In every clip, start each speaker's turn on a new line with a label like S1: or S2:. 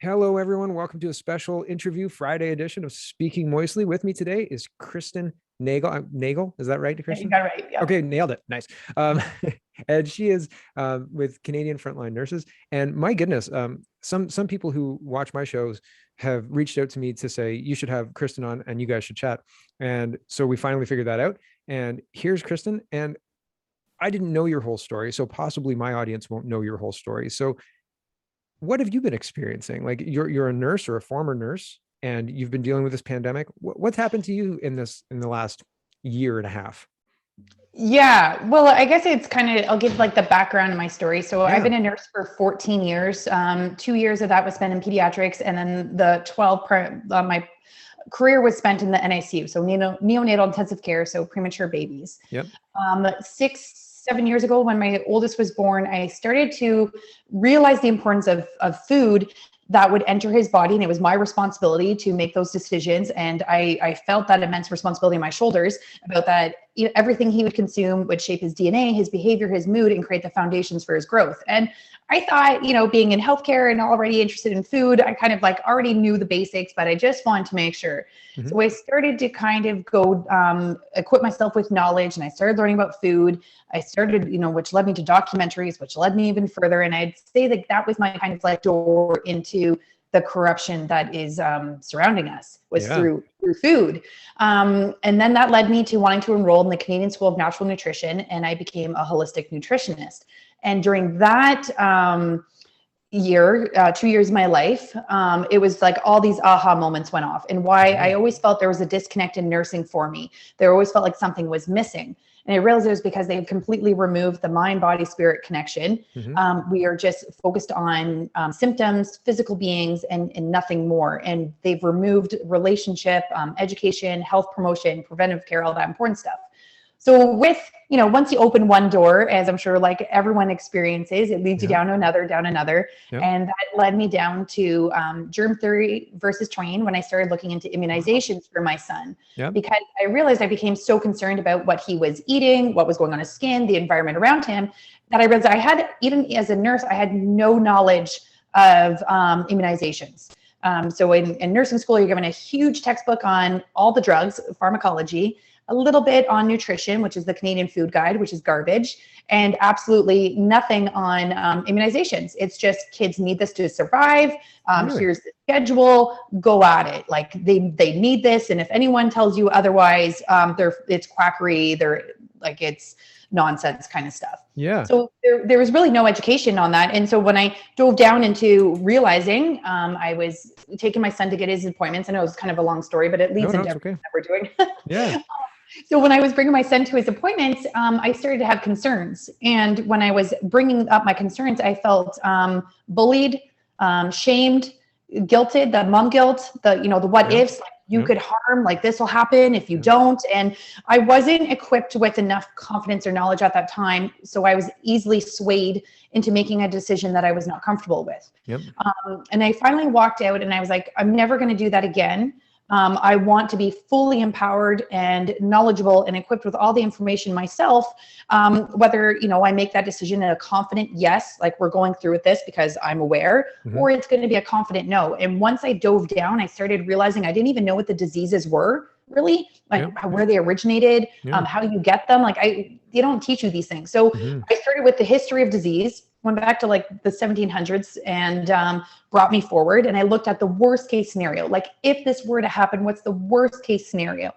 S1: Hello, everyone. Welcome to a special interview Friday edition of Speaking Moistly. With me today is Kristen Nagel. Nagel, is that right,
S2: Yeah, you
S1: Kristen?
S2: got it right. Yeah.
S1: Okay, nailed it. Nice. Um, and she is with Canadian Frontline Nurses. And my goodness, some people who watch my shows have reached out to me to say you should have Kristen on and you guys should chat. And so we finally figured that out. And here's Kristen. And I didn't know your whole story, so possibly my audience won't know your whole story. So what have you been experiencing? Like you're a nurse or a former nurse, and you've been dealing with this pandemic. What's happened to you in the last year and a half?
S2: Yeah. Well, I guess it's kind of, I'll give like the background of my story. So I've
S1: Yeah.
S2: been a nurse for 14 years. 2 years of that was spent in pediatrics. And then the 12, my career was spent in the NICU. So neonatal intensive care. So premature babies.
S1: Yep.
S2: 6, 7 years ago, when my oldest was born, I started to realize the importance of food that would enter his body. And it was my responsibility to make those decisions. And I felt that immense responsibility on my shoulders about that. Everything he would consume would shape his DNA, his behavior, his mood, and create the foundations for his growth. And I thought, being in healthcare and already interested in food, I kind of like already knew the basics, but I just wanted to make sure.
S1: Mm-hmm.
S2: So I started to kind of go equip myself with knowledge, and I started learning about food. I started, which led me to documentaries, which led me even further. And I'd say that was my kind of like door into the corruption that is surrounding us, was through food. And then that led me to wanting to enroll in the Canadian School of Natural Nutrition, and I became a holistic nutritionist. And during that year, 2 years of my life, it was like all these aha moments went off. And why I always felt there was a disconnect in nursing for me. There always felt like something was missing. And I realized it was because they had completely removed the mind, body, spirit connection.
S1: Mm-hmm.
S2: We are just focused on symptoms, physical beings, and nothing more. And they've removed relationship, education, health promotion, preventive care, all that important stuff. So once you open one door, as I'm sure like everyone experiences, it leads you down another.
S1: Yep.
S2: And that led me down to germ theory versus train when I started looking into immunizations for my son.
S1: Yep.
S2: Because I realized I became so concerned about what he was eating, what was going on his skin, the environment around him, that I realized even as a nurse, I had no knowledge of immunizations. So in nursing school, you're given a huge textbook on all the drugs, pharmacology, a little bit on nutrition, which is the Canadian Food Guide, which is garbage, and absolutely nothing on immunizations. It's just kids need this to survive.
S1: Really?
S2: Here's the schedule, go at it. Like they need this. And if anyone tells you otherwise, it's quackery, it's nonsense kind of stuff.
S1: Yeah.
S2: So there was really no education on that. And so when I dove down into realizing, I was taking my son to get his appointments. I know it's kind of a long story, but it leads into everything that we're doing.
S1: Yeah.
S2: So when I was bringing my son to his appointments, I started to have concerns. And when I was bringing up my concerns, I felt bullied, shamed, guilted, the mom guilt, the what ifs, like you could harm, like this will happen if you don't. And I wasn't equipped with enough confidence or knowledge at that time. So I was easily swayed into making a decision that I was not comfortable with.
S1: Yep.
S2: And I finally walked out and I was like, I'm never going to do that again. I want to be fully empowered and knowledgeable and equipped with all the information myself, whether, I make that decision in a confident yes, like we're going through with this because I'm aware, or it's going to be a confident no. And once I dove down, I started realizing I didn't even know what the diseases were really, like where they originated, how you get them. Like they don't teach you these things. So I started with the history of disease, went back to like the 1700s and brought me forward. And I looked at the worst case scenario. Like if this were to happen, what's the worst case scenario?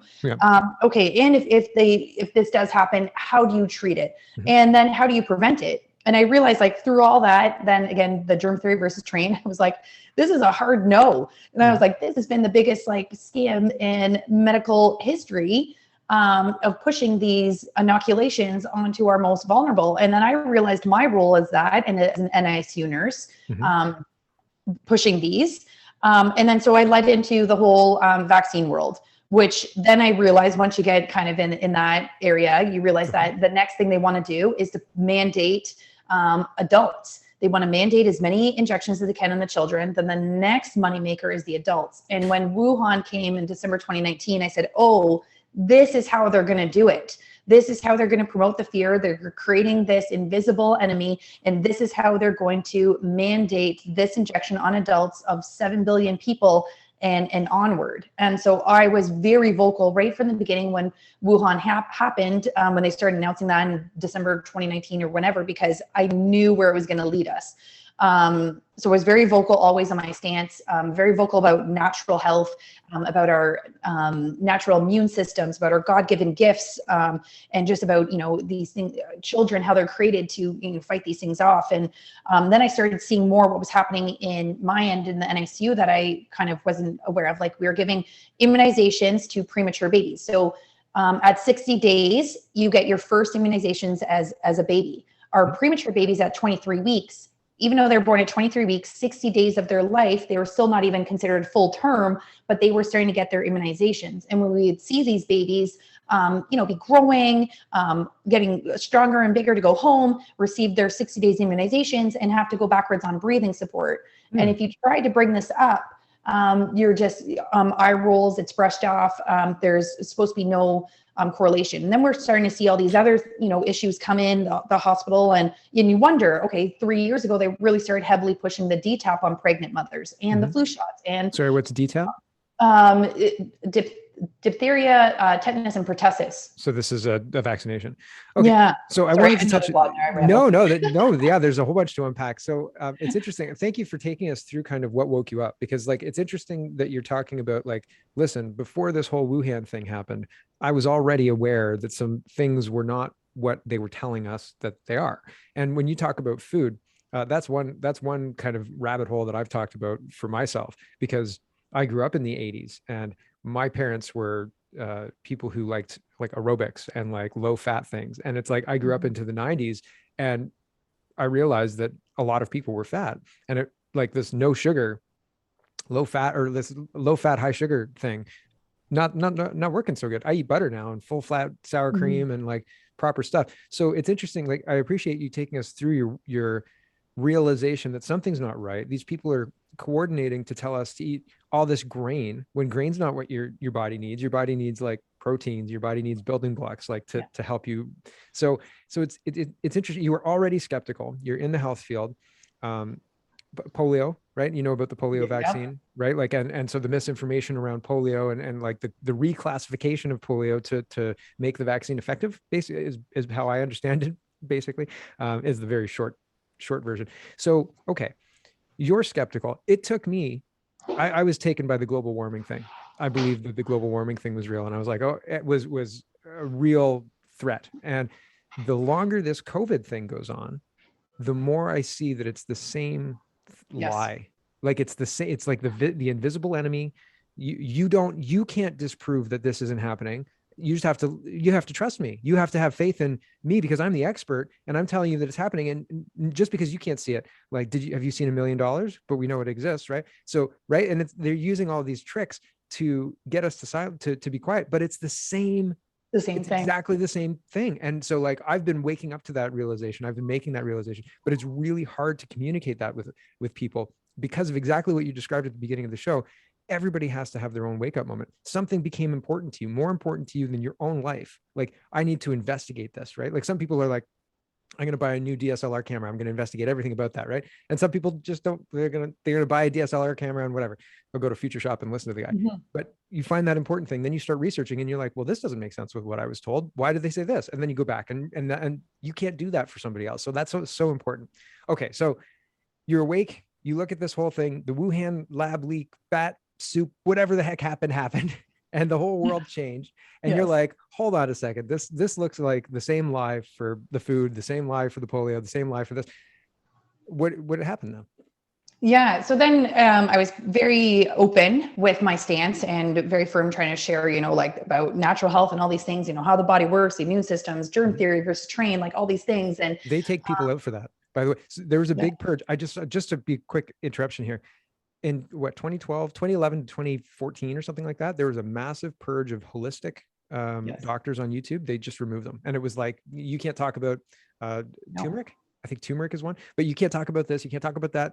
S2: Okay. And if this does happen, how do you treat it? And then how do you prevent it? And I realized like through all that, then again, the germ theory versus train, I was like, this is a hard no. And I was like, this has been the biggest like scam in medical history. Of pushing these inoculations onto our most vulnerable. And then I realized my role as that, and as an NICU nurse, pushing these. And then so I led into the whole vaccine world, which then I realized once you get kind of in that area, you realize that the next thing they want to do is to mandate adults. They want to mandate as many injections as they can in the children. Then the next moneymaker is the adults. And when Wuhan came in December 2019, I said, oh, this is how they're going to do it. this is how they're going to promote the fear. They're creating this invisible enemy, and this is how they're going to mandate this injection on adults of 7 billion people and onward. And so I was very vocal right from the beginning when Wuhan happened, when they started announcing that in December 2019 or whenever, because I knew where it was going to lead us. So I was very vocal always on my stance, very vocal about natural health, about our natural immune systems, about our God-given gifts, and just about, these things, children, how they're created to fight these things off. And then I started seeing more what was happening in my end in the NICU that I kind of wasn't aware of. Like, we were giving immunizations to premature babies. So at 60 days, you get your first immunizations as a baby. Our premature babies at 23 weeks, even though they're born at 23 weeks, 60 days of their life, they were still not even considered full term, but they were starting to get their immunizations. And when we would see these babies, be growing, getting stronger and bigger to go home, receive their 60 days immunizations, and have to go backwards on breathing support. And if you try to bring this up, you're just eye rolls, it's brushed off. There's supposed to be no correlation. And then we're starting to see all these other, issues come in the hospital, and you wonder, okay, 3 years ago, they really started heavily pushing the DTaP on pregnant mothers and the flu shots. And
S1: sorry, what's DTaP?
S2: Diphtheria, tetanus, and pertussis.
S1: So this is a vaccination. Okay.
S2: Yeah.
S1: So I wanted to touch. Yeah, there's a whole bunch to unpack. So it's interesting. Thank you for taking us through kind of what woke you up, because like, it's interesting that you're talking about, like, listen, before this whole Wuhan thing happened, I was already aware that some things were not what they were telling us that they are. And when you talk about food, that's one kind of rabbit hole that I've talked about for myself, because I grew up in the 80s, and my parents were people who liked like aerobics and like low fat things. And it's like, I grew up into the 90s, and I realized that a lot of people were fat, and it like this no sugar, low fat, or this low fat, high sugar thing, not working so good. I eat butter now and full fat sour cream and like proper stuff. So it's interesting. Like, I appreciate you taking us through your realization that something's not right. These people are coordinating to tell us to eat all this grain, when grain's not what your body needs. Your body needs like proteins. Your body needs building blocks, like to help you. So it's interesting. You were already skeptical. You're in the health field. Polio, right? You know about the polio vaccine, right? Like, and so the misinformation around polio and like the reclassification of polio to make the vaccine effective, basically, is how I understand it, basically, is the very short version. So, okay, you're skeptical. It took me, I was taken by the global warming thing. I believed that the global warming thing was real. And I was like, oh, it was a real threat. And the longer this COVID thing goes on, the more I see that it's the same lie. Like, it's the same, it's like the invisible enemy. You can't disprove that this isn't happening. You just have to trust me. You have to have faith in me, because I'm the expert and I'm telling you that it's happening. And just because you can't see it, like, have you seen $1 million? But we know it exists, right? So, right. And they're using all these tricks to get us to be quiet, but it's the same thing. Exactly the same thing. And so, like, I've been waking up to that realization. I've been making that realization, but it's really hard to communicate that with people, because of exactly what you described at the beginning of the show. Everybody has to have their own wake up moment. Something became important to you, more important to you than your own life. Like, I need to investigate this, right? Like, some people are like, I'm going to buy a new DSLR camera. I'm going to investigate everything about that, right? And some people just don't. They're going to buy a DSLR camera and whatever. They'll go to Future Shop and listen to the guy. But you find that important thing, then you start researching, and you're like, well, this doesn't make sense with what I was told. Why did they say this? And then you go back, and you can't do that for somebody else. So that's so important. Okay, so you're awake. You look at this whole thing, the Wuhan lab leak, bat soup, whatever the heck happened. And the whole world changed. And you're like, hold on a second. This looks like the same lie for the food, the same lie for the polio, the same lie for this. What happened though?
S2: Yeah. So then I was very open with my stance and very firm, trying to share, like, about natural health and all these things, how the body works, the immune systems, germ theory versus train, like all these things. And
S1: they take people out for that, by the way. So there was a big purge. Just to be quick interruption here. In 2011 to 2014 or something like that, there was a massive purge of holistic doctors on YouTube. They just removed them. And it was like, you can't talk about turmeric. I think turmeric is one, but you can't talk about this. You can't talk about that.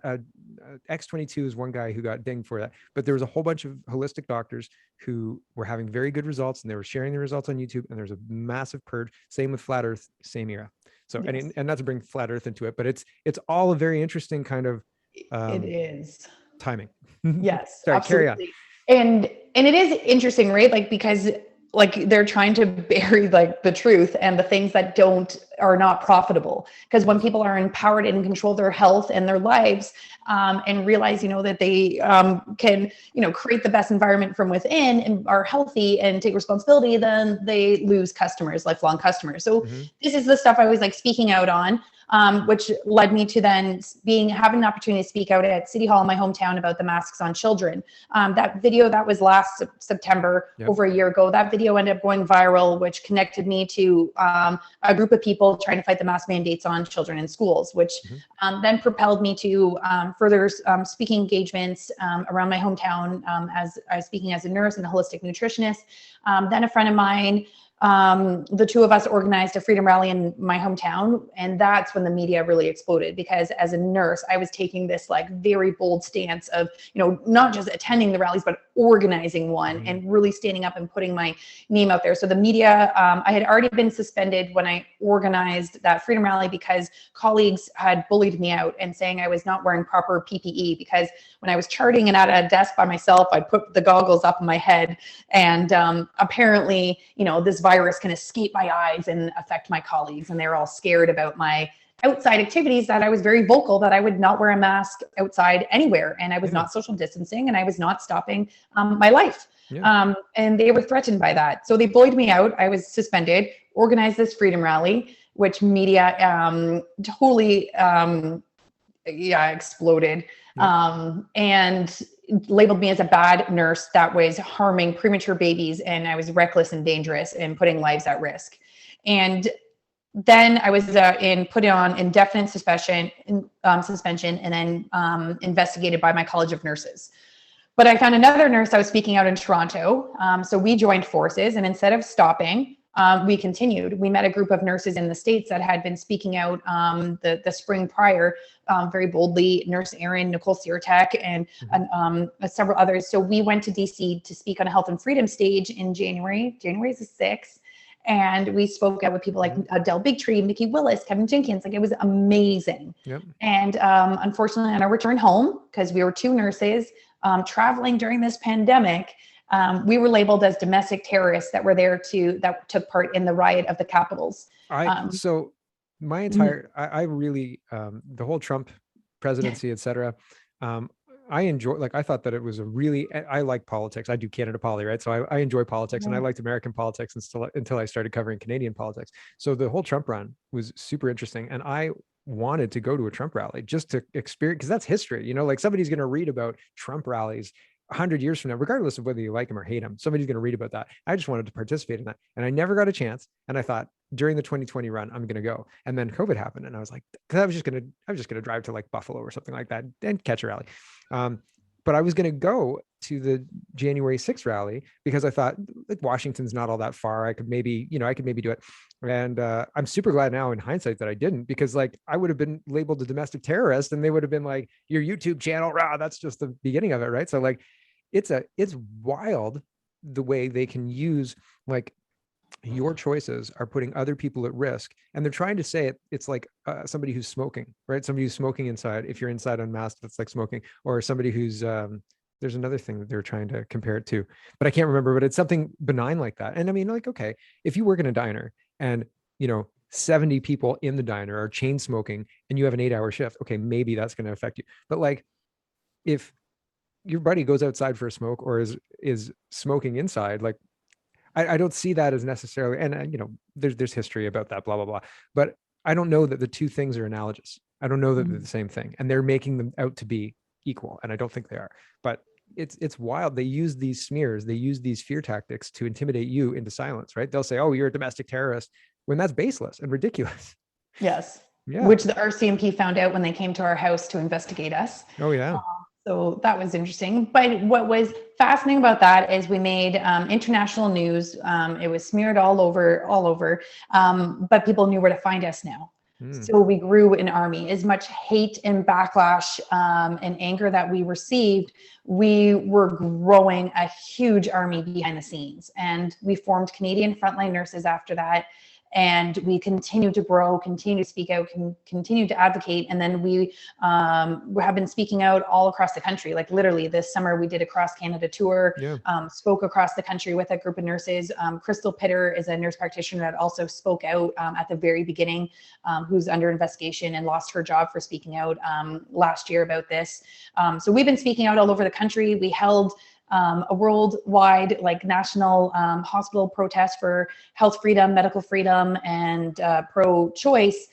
S1: X22 is one guy who got dinged for that, but there was a whole bunch of holistic doctors who were having very good results, and they were sharing the results on YouTube, and there's a massive purge. Same with flat earth, same era. So,
S2: Yes.
S1: and not to bring flat earth into it, but it's all a very interesting kind of
S2: It is.
S1: timing.
S2: Yes,
S1: Sorry, carry on.
S2: absolutely. And it is interesting, right? Like, because like they're trying to bury like the truth and the things that are not profitable. Because when people are empowered and control their health and their lives, and realize, that they can, create the best environment from within and are healthy and take responsibility, then they lose customers, lifelong customers. So this is the stuff I was like speaking out on. Which led me to then having an opportunity to speak out at City Hall in my hometown about the masks on children. That video, that was last September, over a year ago, that video ended up going viral, which connected me to a group of people trying to fight the mask mandates on children in schools, which then propelled me to further speaking engagements around my hometown, as I was speaking as a nurse and a holistic nutritionist. Then a friend of mine, the two of us organized a freedom rally in my hometown. And that's when the media really exploded, because as a nurse, I was taking this like very bold stance of, not just attending the rallies, but organizing one and really standing up and putting my name out there. So the media, I had already been suspended when I organized that freedom rally because colleagues had bullied me out and saying I was not wearing proper PPE, because when I was charting and at a desk by myself, I'd put the goggles up on my head, and apparently, this virus can escape my eyes and affect my colleagues. And they were all scared about my outside activities, that I was very vocal that I would not wear a mask outside anywhere. And I was not social distancing, and I was not stopping my life. And they were threatened by that. So they bullied me out. I was suspended, organized this freedom rally, which media totally exploded. And labeled me as a bad nurse that was harming premature babies, and I was reckless and dangerous and putting lives at risk. And then I was put on indefinite suspension, and then investigated by my College of Nurses. But I found another nurse that was speaking out in Toronto. So we joined forces, and instead of stopping, we continued. We met a group of nurses in the States that had been speaking out the spring prior, very boldly, Nurse Erin, Nicole Sirtek, and several others. So we went to DC to speak on a health and freedom stage in January. January is the 6th. And we spoke out with people like Adele Bigtree, Mickey Willis, Kevin Jenkins. Like, it was amazing. And unfortunately, on our return home, because we were two nurses traveling during this pandemic, we were labeled as domestic terrorists that took part in the riot of the Capitals.
S1: So my entire, I really, the whole Trump presidency, et cetera, I enjoy, like, I thought that it was I like politics. I do Canada Poly, right? So I enjoy politics, and I liked American politics until I started covering Canadian politics. So the whole Trump run was super interesting. And I wanted to go to a Trump rally just to experience, because that's history, like somebody's going to read about Trump rallies 100 years from now, regardless of whether you like him or hate him, somebody's going to read about that. I just wanted to participate in that, and I never got a chance. And I thought during the 2020 run, I'm going to go. And then COVID happened, and I was like, because I was just going to drive to like Buffalo or something like that and catch a rally. But I was going to go to the January 6th rally because I thought, like, Washington's not all that far. I could maybe do it. And I'm super glad now in hindsight that I didn't, because like I would have been labeled a domestic terrorist, and they would have been like, your YouTube channel, that's just the beginning of it, right? So like, it's wild the way they can use, like, your choices are putting other people at risk, and they're trying to say it's like somebody who's smoking, right? Somebody who's smoking inside, if you're inside unmasked, that's like smoking. Or somebody who's there's another thing that they're trying to compare it to, but I can't remember, but it's something benign like that. And I mean, like, okay, if you work in a diner and 70 people in the diner are chain smoking and you have an 8-hour shift, okay, maybe that's going to affect you. But like, if your buddy goes outside for a smoke or is smoking inside, like, I don't see that as necessarily, and there's history about that, blah, blah, blah. But I don't know that the two things are analogous. I don't know that they're the same thing, and they're making them out to be equal. And I don't think they are, but it's wild. They use these smears, they use these fear tactics to intimidate you into silence, right? They'll say, oh, you're a domestic terrorist, when that's baseless and ridiculous.
S2: Yes.
S1: Yeah.
S2: Which the RCMP found out when they came to our house to investigate us.
S1: Oh yeah.
S2: So that was interesting. But what was fascinating about that is we made international news. It was smeared all over, but people knew where to find us now.
S1: Mm.
S2: So we grew an army. As much hate and backlash and anger that we received, we were growing a huge army behind the scenes. And we formed Canadian Frontline Nurses after that. And we continue to grow, continue to speak out, continue to advocate. And then we have been speaking out all across the country. Like literally this summer, we did a cross Canada tour,
S1: Yeah.
S2: spoke across the country with a group of nurses. Crystal Pitter is a nurse practitioner that also spoke out at the very beginning, who's under investigation and lost her job for speaking out last year about this. So we've been speaking out all over the country. We held a worldwide, like national hospital protest for health freedom, medical freedom, and pro-choice,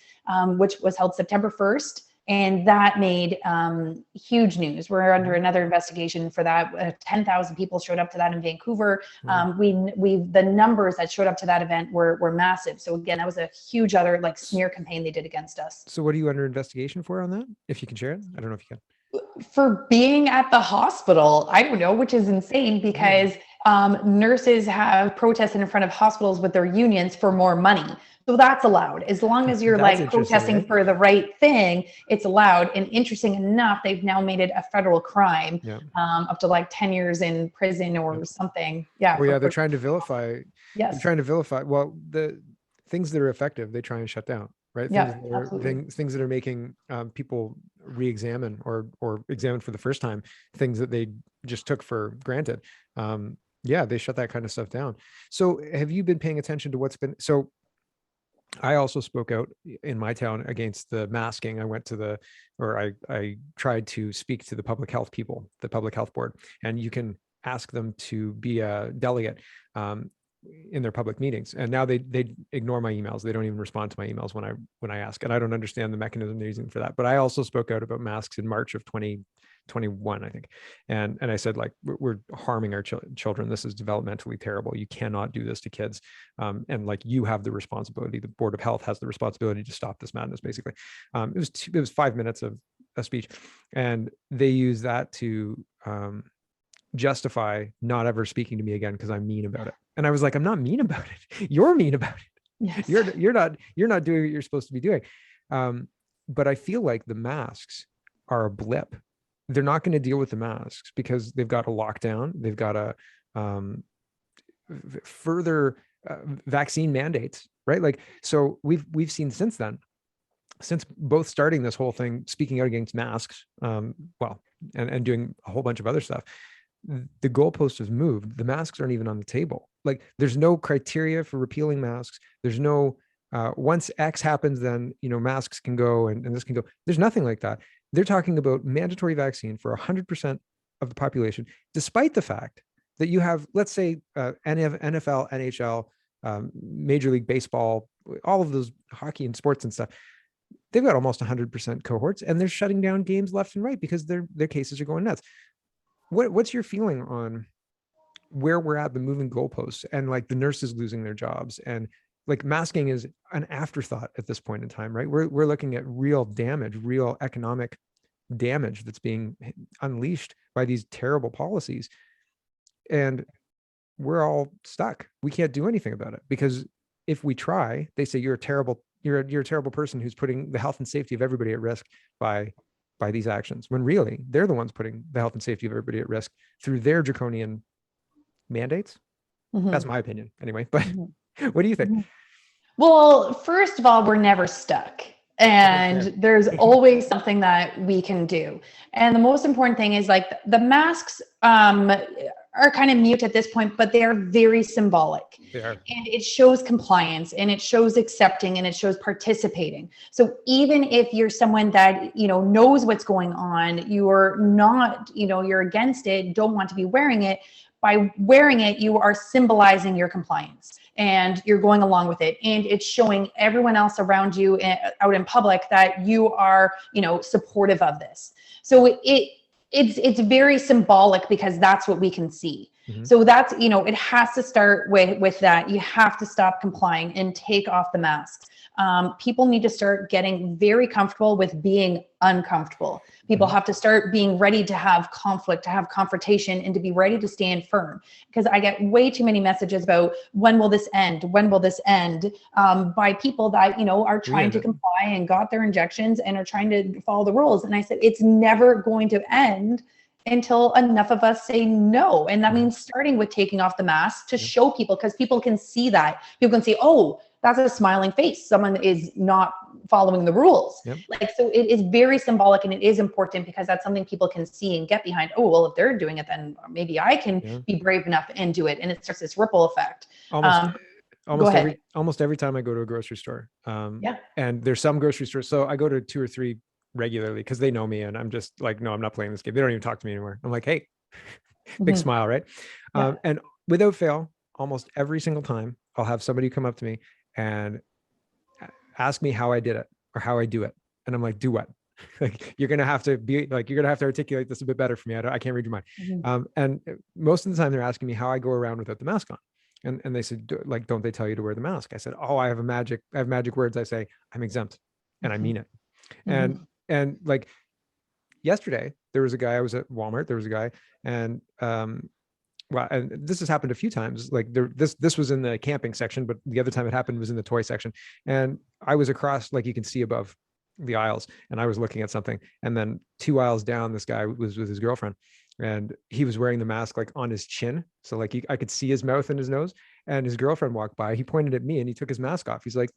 S2: which was held September 1st. And that made huge news. We're under another investigation for that. 10,000 people showed up to that in Vancouver. The numbers that showed up to that event were massive. So again, that was a huge other like smear campaign they did against us.
S1: So what are you under investigation for on that? If you can share it, I don't know if you can.
S2: For being at the hospital, I don't know, which is insane because nurses have protested in front of hospitals with their unions for more money. So that's allowed. As long as you're like protesting for the right thing, it's allowed. And interesting enough, they've now made it a federal crime, up to like 10 years in prison or something. Yeah.
S1: Well, yeah, they're trying to vilify.
S2: Yes.
S1: They're trying to vilify. Well, the things that are effective, they try and shut down. Right. Things that are making people re-examine or examine for the first time things that they just took for granted. They shut that kind of stuff down. So have you been paying attention to what's been? So I also spoke out in my town against the masking. I tried to speak to the public health people, the public health board, and you can ask them to be a delegate in their public meetings. And now they ignore my emails. They don't even respond to my emails when I ask, and I don't understand the mechanism they're using for that. But I also spoke out about masks in March of 2021, I think. And I said, like, we're harming our children. This is developmentally terrible. You cannot do this to kids. And like, you have the responsibility. The Board of Health has the responsibility to stop this madness, basically. It was 5 minutes of a speech. And they use that to justify not ever speaking to me again because I'm mean about it. And I was like, I'm not mean about it. You're mean about it.
S2: Yes.
S1: You're not doing what you're supposed to be doing. But I feel like the masks are a blip. They're not going to deal with the masks because they've got a lockdown. They've got a further vaccine mandates, right? Like, so we've seen since then, since both starting this whole thing, speaking out against masks, and doing a whole bunch of other stuff, the goalpost has moved. The masks aren't even on the table. Like, there's no criteria for repealing masks. There's no, once X happens, then, masks can go and this can go. There's nothing like that. They're talking about mandatory vaccine for 100% of the population, despite the fact that you have, let's say, NFL, NHL, Major League Baseball, all of those hockey and sports and stuff. They've got almost 100% cohorts, and they're shutting down games left and right because their cases are going nuts. What's your feeling on where we're at, the moving goalposts, and like the nurses losing their jobs, and like masking is an afterthought at this point in time, right? We're looking at real damage, real economic damage that's being unleashed by these terrible policies, and we're all stuck. We can't do anything about it because if we try, they say you're a terrible person who's putting the health and safety of everybody at risk by these actions, when really they're the ones putting the health and safety of everybody at risk through their draconian mandates. That's my opinion anyway, but what do you think?
S2: Well, first of all, we're never stuck. And there's always something that we can do. And the most important thing is, like, the masks are kind of mute at this point, but they are very symbolic.
S1: They are.
S2: And it shows compliance, and it shows accepting, and it shows participating. So even if you're someone that, knows what's going on, you're not, you're against it, don't want to be wearing it, by wearing it, you are symbolizing your compliance and you're going along with it. And it's showing everyone else around you out in public that you are, supportive of this. So it's very symbolic because that's what we can see.
S1: Mhm.
S2: So that's, it has to start with that. You have to stop complying and take off the masks. People need to start getting very comfortable with being uncomfortable. People
S1: Mhm.
S2: have to start being ready to have conflict, to have confrontation, and to be ready to stand firm. Because I get way too many messages about when will this end? When will this end? By people that, are
S1: We
S2: trying
S1: end
S2: to
S1: it.
S2: comply and got their injections and are trying to follow the rules. And I said, it's never going to end until enough of us say no. And that
S1: Mhm.
S2: means starting with taking off the mask to
S1: Yep.
S2: show people, because people can see that. People can see, oh, that's a smiling face. Someone is not following the rules.
S1: Yep.
S2: Like, so it is very symbolic, and it is important because that's something people can see and get behind. Oh, well, if they're doing it, then maybe I can
S1: Yeah.
S2: be brave enough and do it. And it starts this ripple effect.
S1: Almost
S2: Go ahead.
S1: almost every time I go to a grocery store,
S2: Yeah.
S1: and there's some grocery stores. So I go to 2 or 3 regularly because they know me, and I'm just like, no, I'm not playing this game. They don't even talk to me anymore. I'm like, hey, big
S2: Mm-hmm.
S1: smile, right?
S2: Yeah.
S1: And without fail, almost every single time, I'll have somebody come up to me and ask me how I did it or how I do it, and I'm like, do what? Like, you're gonna have to be like, you're gonna have to articulate this a bit better for me. I can't read your mind.
S2: Mm-hmm.
S1: And most of the time, they're asking me how I go around without the mask on. And they said, like, don't they tell you to wear the mask? I said, oh, I have magic words. I say, I'm exempt, and I
S2: Mm-hmm.
S1: mean it.
S2: Mm-hmm.
S1: And like yesterday, there was a guy. I was at Walmart. There was a guy, and well, and this has happened a few times. Like this was in the camping section, but the other time it happened was in the toy section. And I was across, like you can see above the aisles, and I was looking at something. And then 2 aisles down, this guy was with his girlfriend, and he was wearing the mask like on his chin, so like I could see his mouth and his nose. And his girlfriend walked by. He pointed at me, and he took his mask off. He's like,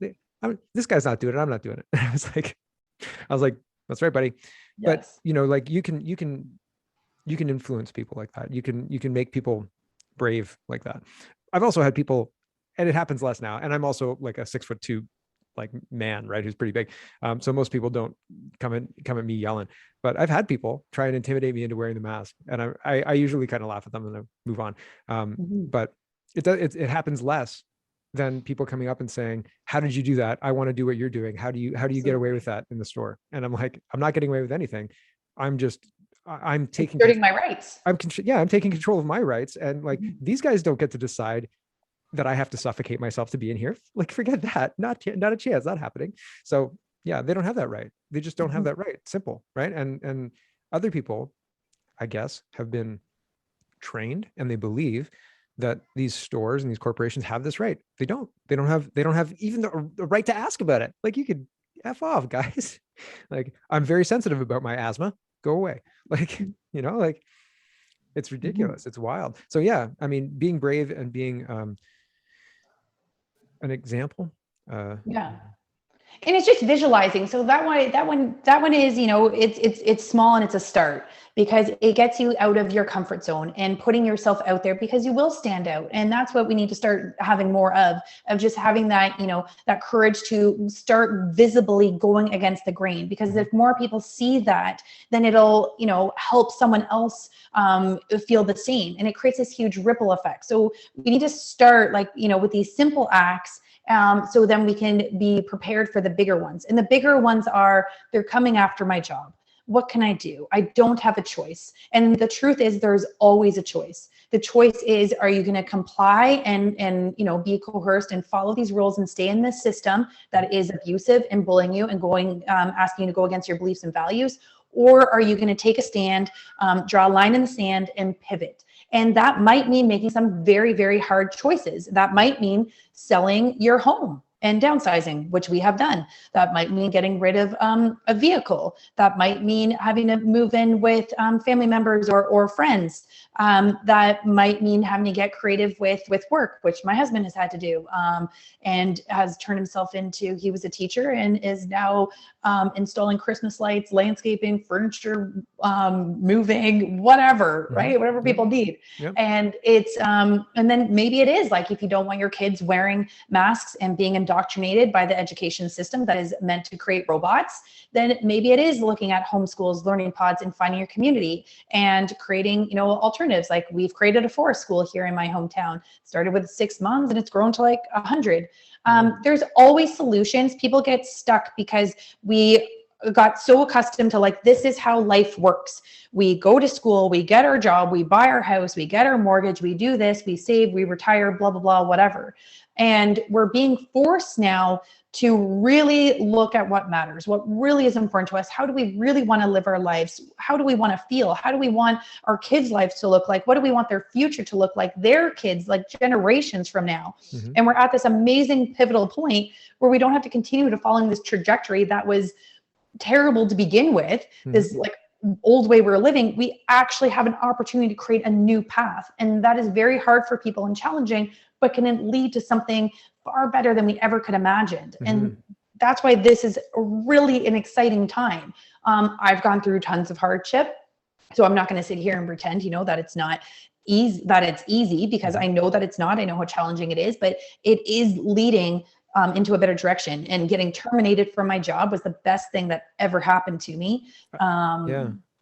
S1: "This guy's not doing it. I'm not doing it." I was like, "That's right, buddy." But
S2: Yes.
S1: like you can influence people like that. You can make people brave like that. I've also had people, and it happens less now. And I'm also like a 6'2" like man, right, who's pretty big. So most people don't come at me yelling. But I've had people try and intimidate me into wearing the mask, and I usually kind of laugh at them and I move on.
S2: Mm-hmm.
S1: But it happens less than people coming up and saying, "How did you do that? I want to do what you're doing. How do you get away
S2: Absolutely.
S1: with that in the store?" And I'm like, I'm not getting away with anything. I'm just I'm taking
S2: Asserting my rights.
S1: I'm taking control of my rights, and like
S2: Mm-hmm.
S1: these guys don't get to decide that I have to suffocate myself to be in here. Like, forget that. Not a chance. Not happening. So yeah, they don't have that right. They just don't have
S2: Mm-hmm.
S1: that right. Simple, right? And other people, I guess, have been trained, and they believe that these stores and these corporations have this right. They don't. They don't have even the right to ask about it. Like, you could F off, guys. Like, I'm very sensitive about my asthma. Go away. Like, like, it's
S2: Mm-hmm.
S1: ridiculous. It's wild. So yeah, I mean, being brave and being an example. Uh,
S2: Yeah. And it's just visualizing. So that one is, it's small and it's a start, because it gets you out of your comfort zone and putting yourself out there, because you will stand out. And that's what we need to start having more of just having that, that courage to start visibly going against the grain. Because
S1: mhm,
S2: if more people see that, then it'll, help someone else feel the same. And it creates this huge ripple effect. So we need to start, like, with these simple acts, so then we can be prepared for the bigger ones. And the bigger ones are, they're coming after my job. What can I do? I don't have a choice. And the truth is, there's always a choice. The choice is, are you going to comply and be coerced and follow these rules and stay in this system that is abusive and bullying you and asking you to go against your beliefs and values? Or are you going to take a stand, draw a line in the sand, and pivot? And that might mean making some very, very hard choices. That might mean selling your home and downsizing, which we have done. That might mean getting rid of a vehicle. That might mean having to move in with family members or friends. That might mean having to get creative with work, which my husband has had to do, and has turned himself into, he was a teacher and is now installing Christmas lights, landscaping, furniture, moving, whatever,
S1: mhm,
S2: right? Whatever
S1: yep,
S2: people need.
S1: yep,
S2: And it's, and then maybe it is like, if you don't want your kids wearing masks and being indoctrinated by the education system that is meant to create robots, then maybe it is looking at homeschools, learning pods, and finding your community and creating, alternatives. Like, we've created a forest school here in my hometown. It started with 6 moms and it's grown to like 100.
S1: yeah,
S2: There's always solutions. People get stuck because we got so accustomed to like, this is how life works. We go to school, we get our job, we buy our house, we get our mortgage, we do this, we save, we retire, blah, blah, blah, whatever. And we're being forced now to really look at what matters, what really is important to us. How do we really want to live our lives? How do we want to feel? How do we want our kids' lives to look like? What do we want their future to look like? Their kids, like generations from now.
S1: Mm-hmm.
S2: And we're at this amazing pivotal point where we don't have to continue to follow this trajectory that was terrible to begin with,
S1: Mm-hmm.
S2: this like old way we're living. We actually have an opportunity to create a new path. And that is very hard for people and challenging, but can lead to something far better than we ever could imagine. Mm-hmm. And that's why this is really an exciting time. I've gone through tons of hardship. So I'm not going to sit here and pretend, that it's not easy, because I know that it's not. I know how challenging it is, but it is leading into a better direction. And getting terminated from my job was the best thing that ever happened to me.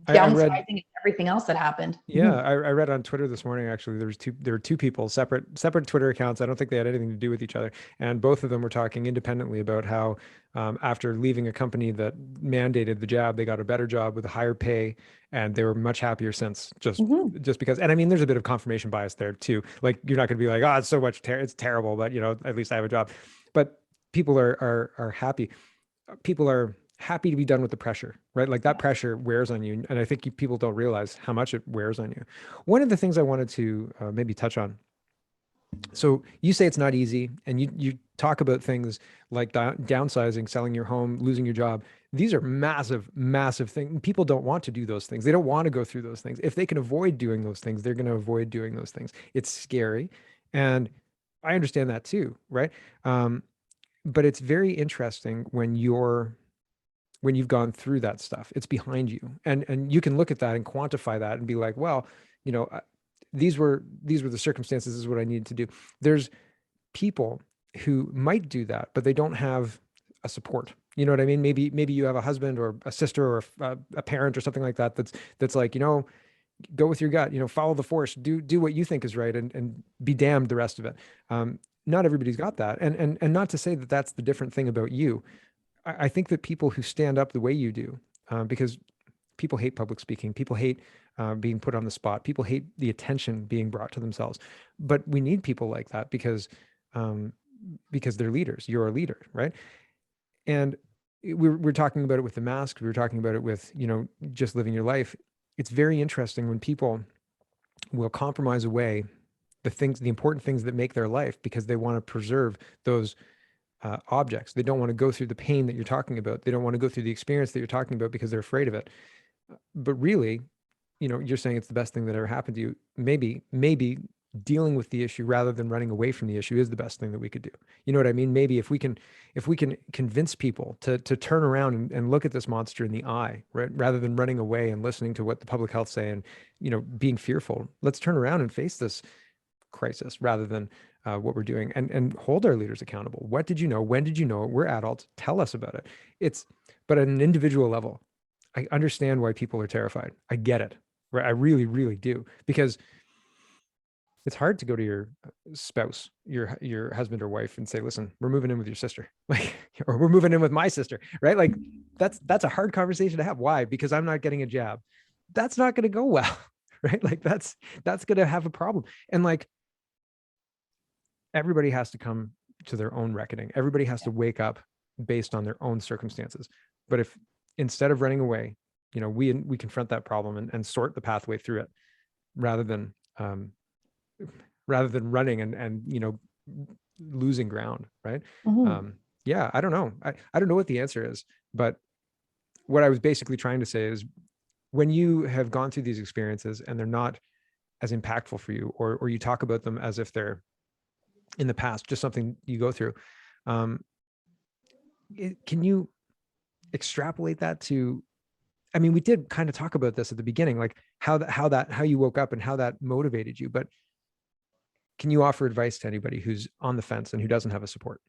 S2: Downsizing and everything else that happened.
S1: Yeah, I read on Twitter this morning, actually, there were two people, separate Twitter accounts. I don't think they had anything to do with each other. And both of them were talking independently about how after leaving a company that mandated the jab, they got a better job with a higher pay, and they were much happier since, just because. And I mean, there's a bit of confirmation bias there too. Like, you're not going to be like, oh, it's so much, it's terrible, but at least I have a job. But people are happy. People are happy to be done with the pressure, right? Like, that pressure wears on you. And I think people don't realize how much it wears on you. One of the things I wanted to maybe touch on. So you say it's not easy, and you talk about things like downsizing, selling your home, losing your job. These are massive, massive things. People don't want to do those things. They don't want to go through those things. If they can avoid doing those things, they're going to avoid doing those things. It's scary. And I understand that too, right? But it's very interesting when you've gone through that stuff. It's behind you, and you can look at that and quantify that and be like, well, these were the circumstances. This is what I needed to do. There's people who might do that, but they don't have a support. You know what I mean? Maybe you have a husband or a sister or a parent or something like that. That's like, go with your gut, follow the force, do what you think is right, and be damned the rest of it. Not everybody's got that. And not to say that that's the different thing about you. I think that people who stand up the way you do, because people hate public speaking, people hate being put on the spot, people hate the attention being brought to themselves. But we need people like that because they're leaders. You're a leader, right? And we're talking about it with the mask. We were talking about it with, just living your life. It's very interesting when people will compromise away the important things that make their life because they want to preserve those objects. They don't want to go through the pain that you're talking about. They don't want to go through the experience that you're talking about because they're afraid of it. But really, you're saying it's the best thing that ever happened to you. Maybe dealing with the issue rather than running away from the issue is the best thing that we could do. You know what I mean? Maybe if we can convince people to turn around and look at this monster in the eye, right? Rather than running away and listening to what the public health say and, being fearful, let's turn around and face this crisis rather than what we're doing, and hold our leaders accountable. What did you know? When did you know it? We're adults. Tell us about it. But at an individual level, I understand why people are terrified. I get it. Right? I really, really do, because it's hard to go to your spouse, your husband or wife, and say, "Listen, we're moving in with your sister," like, or "We're moving in with my sister," right? Like, that's a hard conversation to have. Why? Because I'm not getting a jab. That's not going to go well, right? Like, that's going to have a problem. And like, everybody has to come to their own reckoning. Everybody has to wake up based on their own circumstances. But if instead of running away, we confront that problem and sort the pathway through it, rather than running and losing ground, right? Yeah, I don't know. I don't know what the answer is, but what I was basically trying to say is, when you have gone through these experiences and they're not as impactful for you, or you talk about them as if they're in the past, just something you go through, can you extrapolate that to, I mean, we did kind of talk about this at the beginning, like how you woke up and how that motivated you, but can you offer advice to anybody who's on the fence and who doesn't have a support?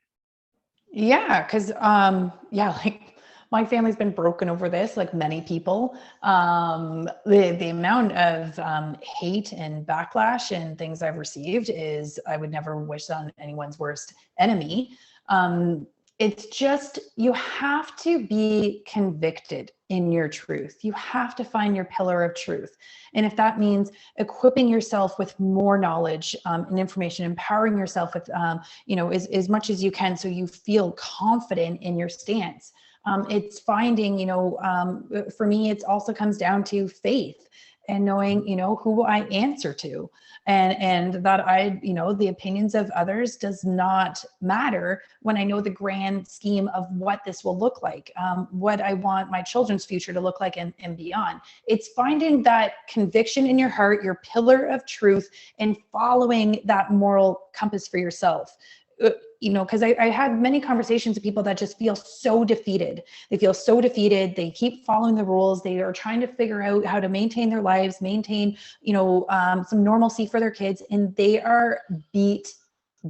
S2: Yeah, because like, my family's been broken over this, like many people. The amount of hate and backlash and things I've received is, I would never wish on anyone's worst enemy. It's just, you have to be convicted in your truth. You have to find your pillar of truth. And if that means equipping yourself with more knowledge and information, empowering yourself with, as much as you can, so you feel confident in your stance. It's finding, for me, it also comes down to faith and knowing, who I answer to, and that the opinions of others does not matter when I know the grand scheme of what this will look like, what I want my children's future to look like, and beyond. It's finding that conviction in your heart, your pillar of truth, and following that moral compass for yourself. Because I had many conversations with people that just feel so defeated. They feel so defeated. They keep following the rules. They are trying to figure out how to maintain their lives, maintain, some normalcy for their kids. And they are beat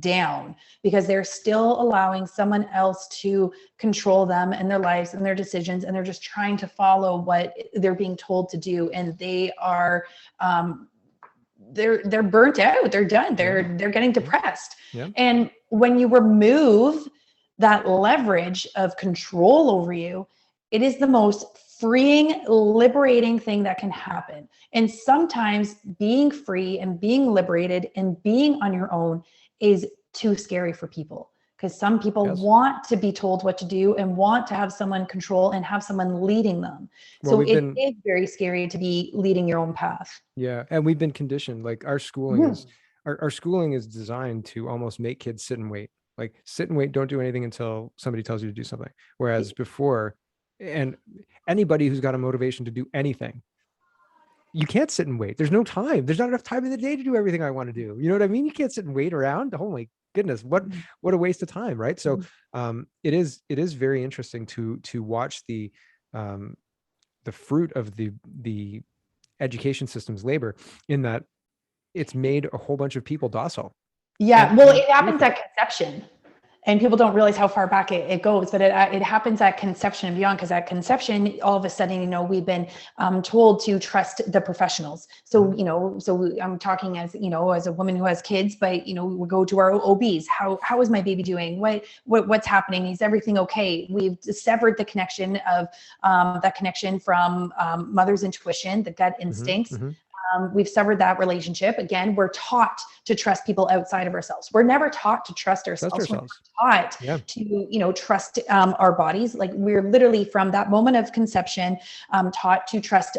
S2: down because they're still allowing someone else to control them and their lives and their decisions. And they're just trying to follow what they're being told to do. And they are, they're burnt out. They're done. They're getting depressed.
S1: Yeah.
S2: And when you remove that leverage of control over you, it is the most freeing, liberating thing that can happen. And sometimes being free and being liberated and being on your own is too scary for people, because some people want to be told what to do and want to have someone control and have someone leading them. So it is very scary to be leading your own path.
S1: Yeah. And we've been conditioned, like our schooling is, our schooling is designed to almost make kids sit and wait, like sit and wait, don't do anything until somebody tells you to do something. Whereas before, and anybody who's got a motivation to do anything, you can't sit and wait. There's no time. There's not enough time in the day to do everything I want to do. You know what I mean? You can't sit and wait around. Oh my goodness, what a waste of time, right? So it is very interesting to watch the fruit of the education system's labor, in that it's made a whole bunch of people docile.
S2: Yeah, well, it happens at conception. And people don't realize how far back it goes, but it happens at conception and beyond, because at conception, all of a sudden, we've been told to trust the professionals. So, I'm talking as a woman who has kids, but, we go to our OBs. How is my baby doing? What's happening? Is everything okay? We've severed the connection of that connection from mother's intuition, the gut instincts. We've severed that relationship. Again, we're taught to trust people outside of ourselves. We're never taught to trust ourselves. We're taught to, trust our bodies. Like, we're literally, from that moment of conception, taught to trust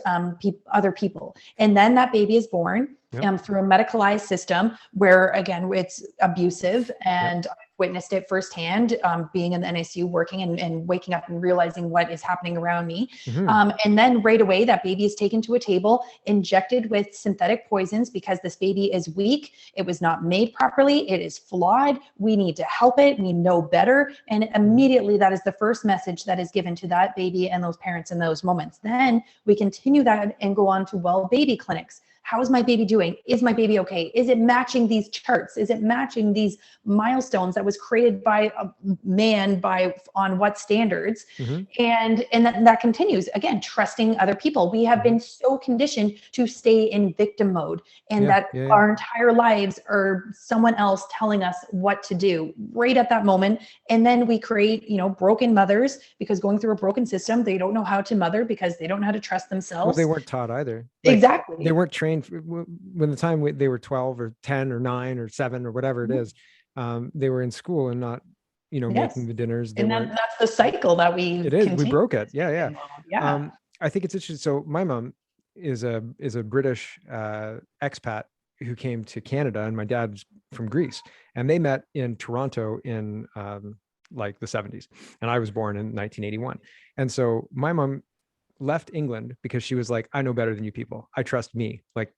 S2: other people. And then that baby is born through a medicalized system where, again, it's abusive. And I've witnessed it firsthand, being in the NICU, working and waking up and realizing what is happening around me. And then right away, that baby is taken to a table, injected with synthetic poisons, because this baby is weak. It was not made properly. It is flawed. We need to help it. We know better. And immediately, that is the first message that is given to that baby and those parents in those moments. Then we continue that and go on to well baby clinics. How is my baby doing? Is my baby okay? Is it matching these charts? Is it matching these milestones that was created by a man on what standards? And that continues, again, trusting other people. We have been so conditioned to stay in victim mode, and our entire lives are someone else telling us what to do right at that moment. And then we create, broken mothers, because going through a broken system, they don't know how to mother because they don't know how to trust themselves.
S1: Well, they weren't taught either.
S2: Exactly.
S1: They weren't trained when the time they were 12 or 10 or 9 or 7 or whatever it is. They were in school and not, making the dinners.
S2: That's the cycle that we
S1: broke it. Yeah. I think it's interesting. So my mom is a British expat who came to Canada, and my dad's from Greece, and they met in Toronto in like the 70s, and I was born in 1981. And so my mom left England because she was like, I know better than you people. I trust me. Like,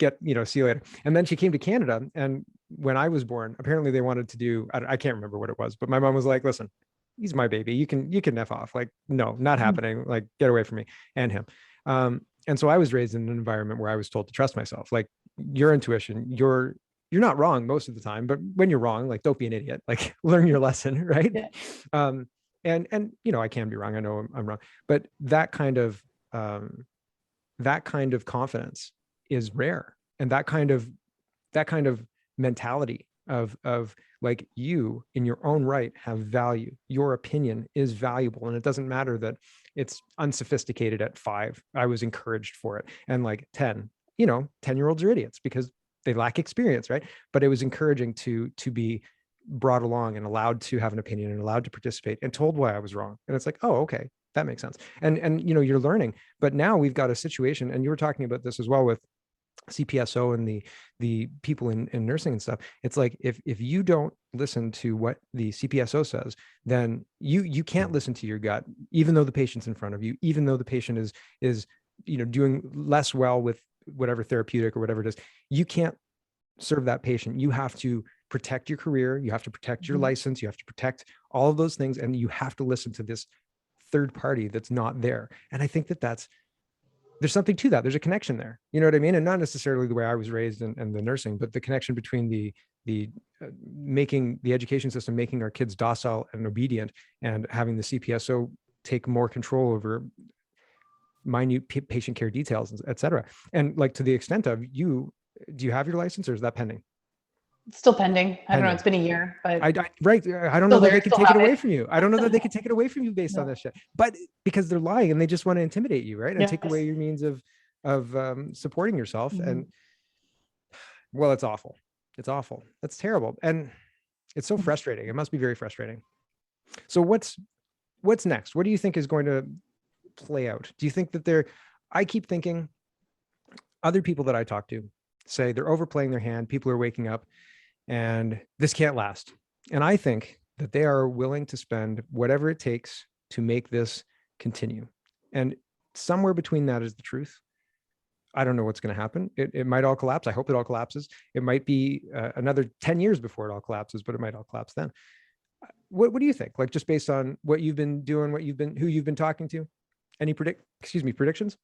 S1: see you later. And then she came to Canada. And when I was born, apparently they wanted to do, I can't remember what it was, but my mom was like, listen, he's my baby. You can F off. Like, no, not happening. Like, get away from me and him. And so I was raised in an environment where I was told to trust myself. Like, your intuition, you're not wrong most of the time, but when you're wrong, like, don't be an idiot, like, learn your lesson. Right. And I can be wrong. I know I'm wrong, but that kind of confidence is rare. And that kind of mentality of like, you in your own right have value. Your opinion is valuable. And it doesn't matter that it's unsophisticated at 5. I was encouraged for it. And like 10, 10-year-olds are idiots because they lack experience, right? But it was encouraging to be brought along and allowed to have an opinion and allowed to participate and told why I was wrong. And it's like, oh, okay, that makes sense. And you're learning. But now we've got a situation, and you were talking about this as well with CPSO and the people in nursing and stuff. It's like, if you don't listen to what the CPSO says, then you can't listen to your gut, even though the patient's in front of you, even though the patient is doing less well with whatever therapeutic or whatever it is. You can't serve that patient. You have to protect your career, you have to protect your license, you have to protect all of those things, and you have to listen to this third party that's not there. And I think there's something to that. There's a connection there. You know what I mean? And not necessarily the way I was raised and the nursing, but the connection between the making the education system, making our kids docile and obedient, and having the CPSO take more control over minute patient care details, et cetera. And like, to the extent of do you have your license, or is that pending?
S2: Still pending. I don't know. It's been a year, but
S1: I don't know that they can take it away from you. I don't know that they can take it away from you based on this shit. But because they're lying and they just want to intimidate you, right? And take away your means of supporting yourself. And well, it's awful. It's awful. That's terrible. And it's so frustrating. It must be very frustrating. So what's next? What do you think is going to play out? Do you think that I keep thinking other people that I talk to say they're overplaying their hand. People are waking up and this can't last. And I think that they are willing to spend whatever it takes to make this continue. And somewhere between that is the truth. I don't know what's going to happen. It might all collapse. I hope it all collapses. It might be another 10 years before it all collapses, but it might all collapse then. What do you think? Like, just based on what you've been doing, who you've been talking to, any predictions?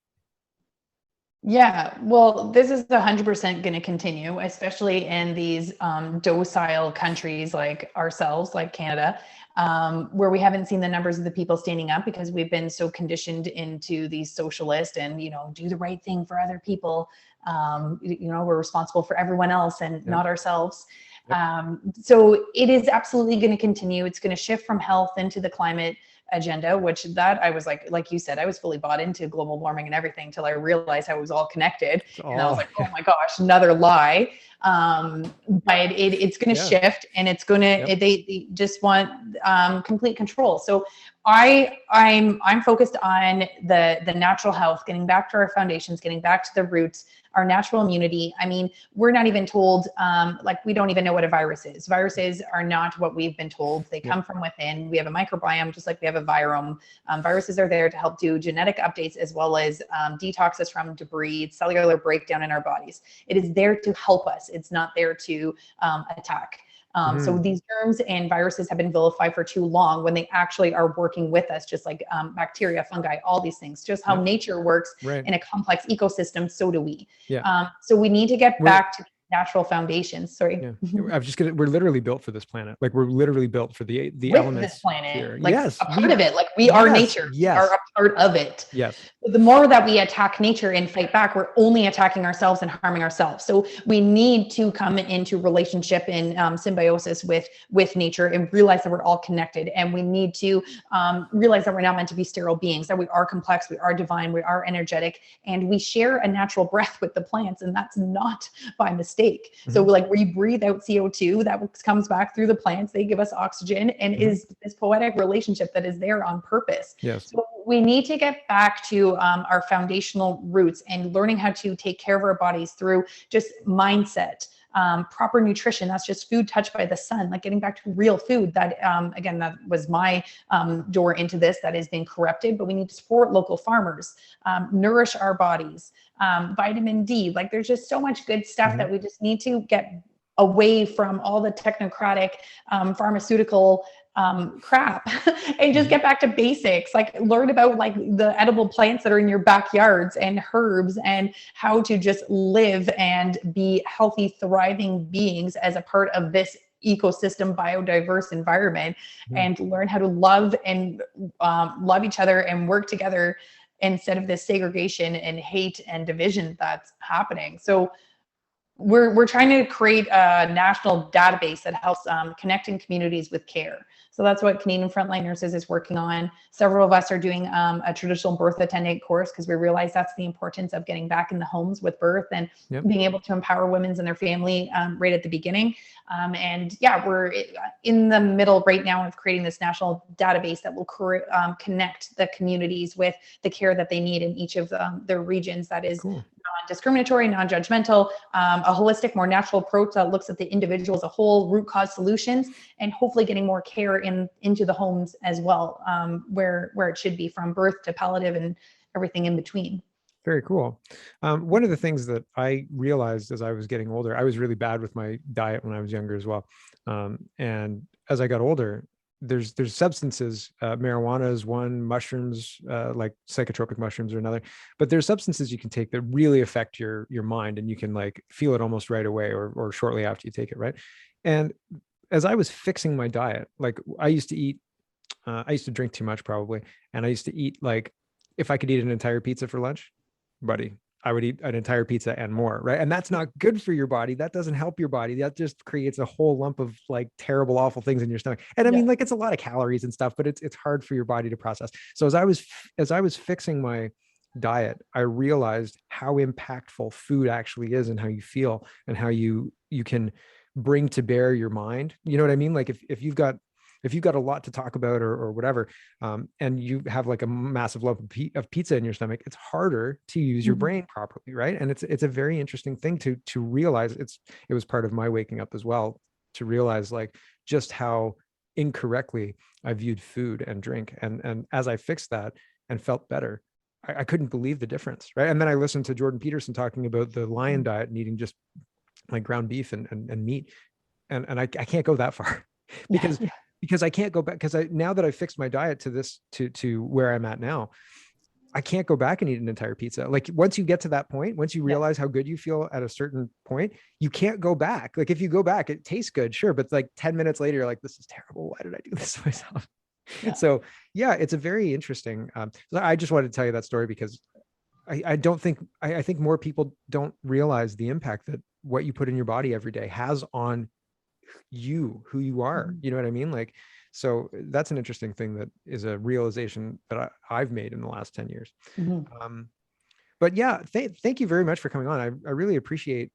S2: Yeah, well, this is 100% going to continue, especially in these docile countries like ourselves, like Canada, where we haven't seen the numbers of the people standing up because we've been so conditioned into these socialist and, do the right thing for other people. We're responsible for everyone else and not ourselves. So it is absolutely going to continue. It's going to shift from health into the climate agenda, which that I was like you said, I was fully bought into global warming and everything till I realized how it was all connected. And I was like, oh my gosh, another lie. But it's going to shift, and it's going to, they just want complete control. So I'm focused on the natural health, getting back to our foundations, getting back to the roots, our natural immunity. I mean, we're not even told, we don't even know what a virus is. Viruses are not what we've been told. They come from within. We have a microbiome, just like we have a virome. Viruses are there to help do genetic updates as well as detox us from debris, cellular breakdown in our bodies. It is there to help us. It's not there to attack. So these germs and viruses have been vilified for too long when they actually are working with us, just like bacteria, fungi, all these things. Just how nature works in a complex ecosystem, so do we. So we need to get back to natural foundations. Sorry.
S1: I'm just gonna. We're literally built for this planet. Like, we're literally built for the
S2: with
S1: elements
S2: this planet.
S1: here.
S2: Like, a part of it. Like, we are nature. We are a part of it.
S1: Yes.
S2: But the more that we attack nature and fight back, we're only attacking ourselves and harming ourselves. So we need to come into relationship and symbiosis with nature and realize that we're all connected. And we need to realize that we're not meant to be sterile beings, that we are complex, we are divine, we are energetic, and we share a natural breath with the plants. And that's not by mistake. So we breathe out CO2 that comes back through the plants. They give us oxygen, and is this poetic relationship that is there on purpose.
S1: Yes.
S2: So we need to get back to our foundational roots and learning how to take care of our bodies through just mindset, proper nutrition. That's just food touched by the sun, like getting back to real food. That, again, that was my door into this that is being corrupted, but we need to support local farmers, nourish our bodies, vitamin D. Like, there's just so much good stuff that we just need to get away from all the technocratic pharmaceutical crap and just get back to basics. Like, learn about the edible plants that are in your backyards and herbs, and how to just live and be healthy, thriving beings as a part of this ecosystem, biodiverse environment, and learn how to love and love each other and work together instead of this segregation and hate and division that's happening. So we're trying to create a national database that helps connecting communities with care. So that's what Canadian Frontline Nurses is working on. Several of us are doing a traditional birth attendant course because we realize that's the importance of getting back in the homes with birth and being able to empower women and their family right at the beginning. And yeah, we're in the middle right now of creating this national database that will connect the communities with the care that they need in each of their regions. That is non-discriminatory, non-judgmental, a holistic, more natural approach that looks at the individual as a whole, root cause solutions, and hopefully getting more care into the homes as well, where it should be, from birth to palliative and everything in between.
S1: Very cool. One of the things that I realized as I was getting older, I was really bad with my diet when I was younger as well. And as I got older, there's substances, marijuana is one, mushrooms, like psychotropic mushrooms are another, but there's substances you can take that really affect your mind, and you can like feel it almost right away or shortly after you take it, right? And as I was fixing my diet, like I used to drink too much probably, and I used to eat, like, if I could eat an entire pizza for lunch, buddy, I would eat an entire pizza and more, right? And that's not good for your body. That doesn't help your body. That just creates a whole lump of like terrible, awful things in your stomach. And I mean, like, it's a lot of calories and stuff, but it's hard for your body to process. So as I was fixing my diet, I realized how impactful food actually is, and how you feel, and how you can bring to bear your mind. You know what I mean? Like if you've got a lot to talk about or whatever, and you have like a massive lump of pizza in your stomach, it's harder to use your brain properly, right? And it's a very interesting thing to realize. It was part of my waking up as well, to realize like just how incorrectly I viewed food and drink. And as I fixed that and felt better, I couldn't believe the difference, right? And then I listened to Jordan Peterson talking about the lion diet and eating just like ground beef and meat, and I can't go that far because I can't go back, because now that I've fixed my diet to this, to where I'm at now, I can't go back and eat an entire pizza. Like once you get to that point, once you realize how good you feel at a certain point, you can't go back. Like if you go back, it tastes good, sure, but like 10 minutes later, you're like, this is terrible. Why did I do this to myself? So yeah, it's a very interesting, so I just wanted to tell you that story because I think more people don't realize the impact that what you put in your body every day has on you, who you are. You know what I mean? Like, so that's an interesting thing that is a realization that I've made in the last 10 years. But yeah, thank you very much for coming on. I really appreciate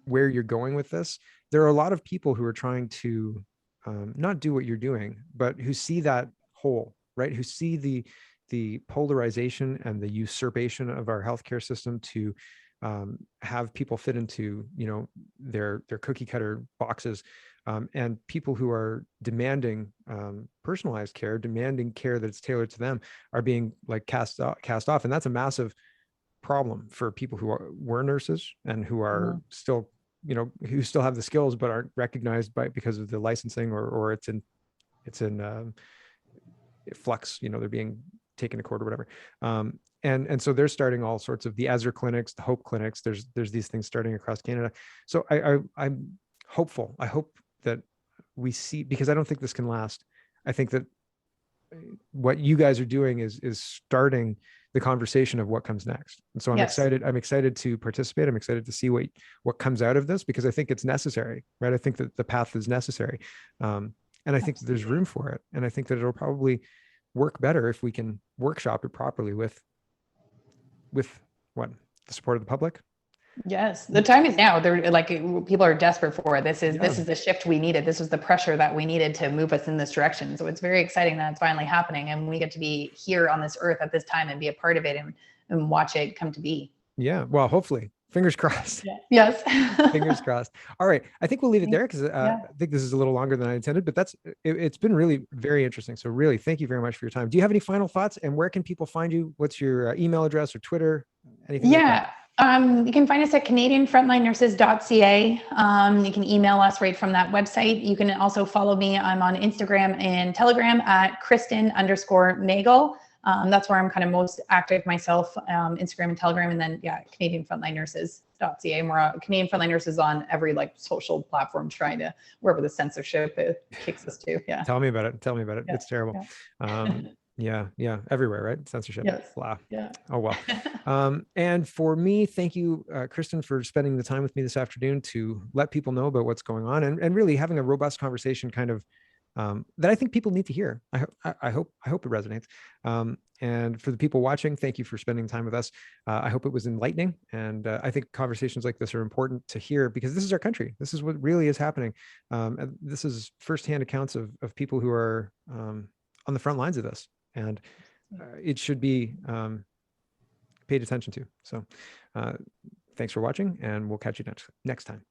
S1: where you're going with this. There are a lot of people who are trying to not do what you're doing, but who see that whole, right? Who see the polarization and the usurpation of our healthcare system to have people fit into, you know, their cookie cutter boxes, and people who are demanding personalized care, demanding care that's tailored to them, are being like cast off. And that's a massive problem for people who were nurses and who are still, you know, who still have the skills but aren't recognized because of the licensing, or it's in flux, you know, they're being taken to court or whatever. And so they're starting all sorts of the Ezra clinics, the Hope clinics. There's these things starting across Canada. So I'm hopeful. I hope that we see, because I don't think this can last. I think that what you guys are doing is starting the conversation of what comes next. And so I'm excited. I'm excited to participate. I'm excited to see what comes out of this, because I think it's necessary, right? I think that the path is necessary. And I think that there's room for it. And I think that it'll probably work better if we can workshop it properly with what, the support of the public.
S2: Yes, the time is now. They're like, people are desperate for it. This is the shift we needed. This was the pressure that we needed to move us in this direction. So it's very exciting that it's finally happening, and we get to be here on this earth at this time and be a part of it and watch it come to be.
S1: Yeah, well, hopefully, fingers crossed.
S2: Yes.
S1: Fingers crossed. All right, I think we'll leave it there, because I think this is a little longer than I intended, but it's been really very interesting. So really, thank you very much for your time. Do you have any final thoughts, and where can people find you? What's your email address or Twitter? Anything?
S2: Yeah. You can find us at CanadianFrontlineNurses.ca. You can email us right from that website. You can also follow me. I'm on Instagram and Telegram at Kristen_Nagel. That's where I'm kind of most active myself, Instagram and Telegram. And then, CanadianFrontlineNurses.ca. And we're Canadian Frontline Nurses on every like social platform, trying to, wherever the censorship kicks us to. Yeah.
S1: Tell me about it. Yeah. It's terrible. Yeah, yeah, everywhere, right? Censorship.
S2: Yes.
S1: Blah.
S2: Yeah.
S1: Oh well. And for me, thank you, Kristen, for spending the time with me this afternoon to let people know about what's going on, and really having a robust conversation, kind of that I think people need to hear. I hope it resonates. And for the people watching, thank you for spending time with us. I hope it was enlightening, and I think conversations like this are important to hear because this is our country. This is what really is happening. And this is firsthand accounts of people who are on the front lines of this, and it should be paid attention to. So, thanks for watching, and we'll catch you next time.